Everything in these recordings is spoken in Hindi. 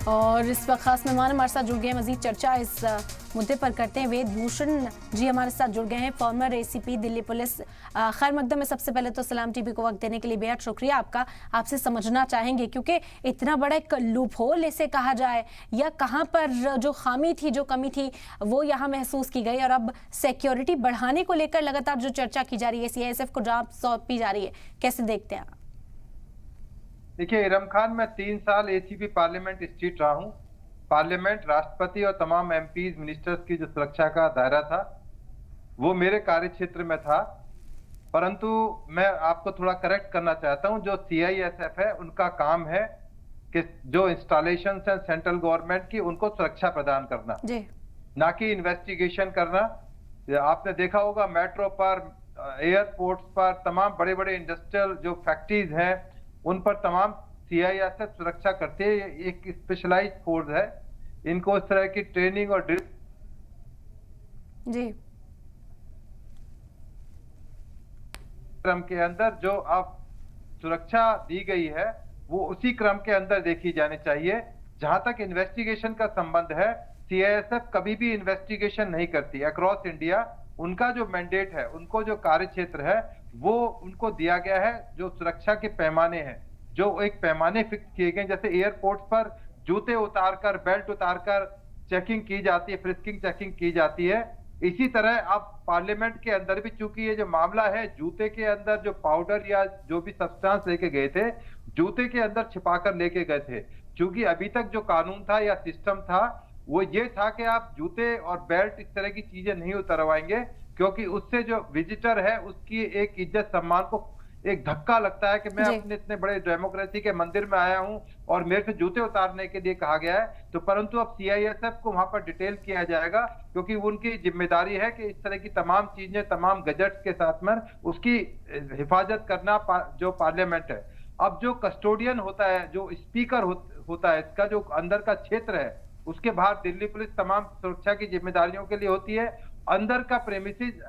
और इस वक्त खास मेहमान हमारे साथ जुड़ गए हैं। मजीद चर्चा इस मुद्दे पर करते हैं। वेद भूषण जी हमारे साथ जुड़ गए हैं, फॉर्मर एसीपी दिल्ली पुलिस। खैर मकदम में सबसे पहले तो सलाम टीवी को वक्त देने के लिए बेहद शुक्रिया आपका। आपसे समझना चाहेंगे क्योंकि इतना बड़ा एक लूप होल इसे कहा जाए या कहाँ पर जो खामी थी, जो कमी थी वो यहाँ महसूस की गई, और अब सिक्योरिटी बढ़ाने को लेकर लगातार जो चर्चा की जा रही है, सीआईएसएफ को जॉब सौंपी जा रही है, कैसे देखते हैं आप? देखिए इरम खान, मैं 3 साल एसीपी पार्लियामेंट स्ट्रीट रहा हूँ। पार्लियामेंट, राष्ट्रपति और तमाम एमपीज, मिनिस्टर्स की जो सुरक्षा का दायरा था वो मेरे कार्य क्षेत्र में था। परंतु मैं आपको थोड़ा करेक्ट करना चाहता हूँ, जो सीआईएसएफ है उनका काम है कि जो इंस्टॉलेशन है सेंट्रल गवर्नमेंट की, उनको सुरक्षा प्रदान करना, ना कि इन्वेस्टिगेशन करना। आपने देखा होगा मेट्रो पर, एयरपोर्ट्स पर, तमाम बड़े बड़े इंडस्ट्रियल जो फैक्ट्रीज हैं उन पर तमाम सीआईएसएफ सुरक्षा करती है। एक स्पेशलाइज्ड फोर्स है, इनको इस तरह की ट्रेनिंग और ड्रिल क्रम के अंदर जो अब सुरक्षा दी गई है वो उसी क्रम के अंदर देखी जानी चाहिए। जहां तक इन्वेस्टिगेशन का संबंध है, सीआईएसएफ कभी भी इन्वेस्टिगेशन नहीं करती अक्रॉस इंडिया। उनका जो मैंडेट है, उनको जो कार्य क्षेत्र है वो उनको दिया गया है। जो सुरक्षा के पैमाने हैं, जो एक पैमाने फिक्स किए गए, जैसे एयरपोर्ट पर जूते उतारकर, बेल्ट उतारकर चेकिंग की जाती है, फ्रिस्किंग चेकिंग की जाती है। इसी तरह अब पार्लियामेंट के अंदर भी, चूंकि ये जो मामला है, जूते के अंदर जो पाउडर या जो भी सब्सटेंस लेके गए थे, जूते के अंदर छिपाकर लेके गए थे। चूंकि अभी तक जो कानून था या सिस्टम था वो ये था कि आप जूते और बेल्ट इस तरह की चीजें नहीं उतरवाएंगे, क्योंकि उससे जो विजिटर है उसकी एक इज्जत सम्मान को एक धक्का लगता है कि मैं अपने इतने बड़े डेमोक्रेसी के मंदिर में आया हूं और मेरे से जूते उतारने के लिए कहा गया है। तो परंतु अब सीआईएसएफ को वहां पर डिटेल किया जाएगा, क्योंकि उनकी जिम्मेदारी है कि इस तरह की तमाम चीजें, तमाम गजेट्स के साथ में उसकी हिफाजत करना जो पार्लियामेंट है। अब जो कस्टोडियन होता है, जो स्पीकर होता है, इसका जो अंदर का क्षेत्र है, उसके बाहर दिल्ली पुलिस तमाम सुरक्षा की जिम्मेदारियों के लिए होती है। अंदर का प्रेमिसेस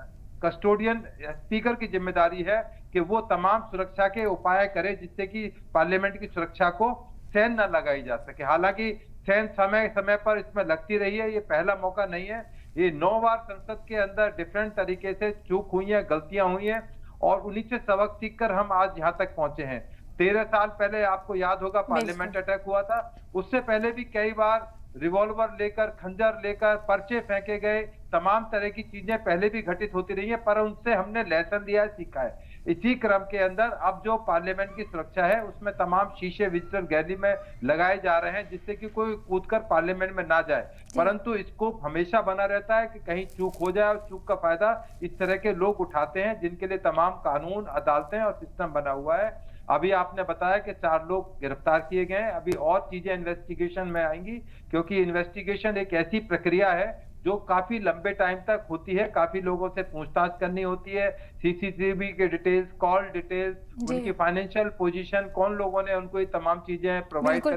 कस्टोडियन, स्पीकर की जिम्मेदारी है कि वो तमाम सुरक्षा के उपाय करे जिससे कि पार्लियामेंट की सुरक्षा को सेंध न लगाई जा सके। हालांकि सेंध समय समय पर इसमें लगती रही है, ये पहला मौका नहीं है। ये 9 बार संसद के अंदर डिफरेंट तरीके से चूक हुई है, गलतियां हुई हैं, और उन्हीं से सबक सीखकर हम आज यहाँ तक पहुंचे हैं। 13 साल पहले आपको याद होगा पार्लियामेंट अटैक हुआ था। उससे पहले भी कई बार रिवॉल्वर लेकर, खंजर लेकर, पर्चे फेंके गए, तमाम तरह की चीजें पहले भी घटित होती रही है, पर उनसे हमने लेसन लिया है, सीखा है। इसी क्रम के अंदर अब जो पार्लियामेंट की सुरक्षा है उसमें तमाम शीशे विजिटर गैलरी में लगाए जा रहे हैं जिससे कि कोई कूदकर पार्लियामेंट में ना जाए। परंतु इसको हमेशा बना रहता है कि कहीं चूक हो जाए, और चूक का फायदा इस तरह के लोग उठाते हैं जिनके लिए तमाम कानून, अदालतें और सिस्टम बना हुआ है। अभी आपने बताया कि 4 लोग गिरफ्तार किए गए हैं। अभी और चीजें इन्वेस्टिगेशन में आएंगी, क्योंकि इन्वेस्टिगेशन एक ऐसी प्रक्रिया है जो काफी लंबे टाइम तक होती है। काफी लोगों से पूछताछ करनी होती है, सीसीटीवी के डिटेल्स, कॉल डिटेल्स, उनकी फाइनेंशियल पोजीशन, कौन लोगों ने उनको ये तमाम चीजें प्रोवाइड करी।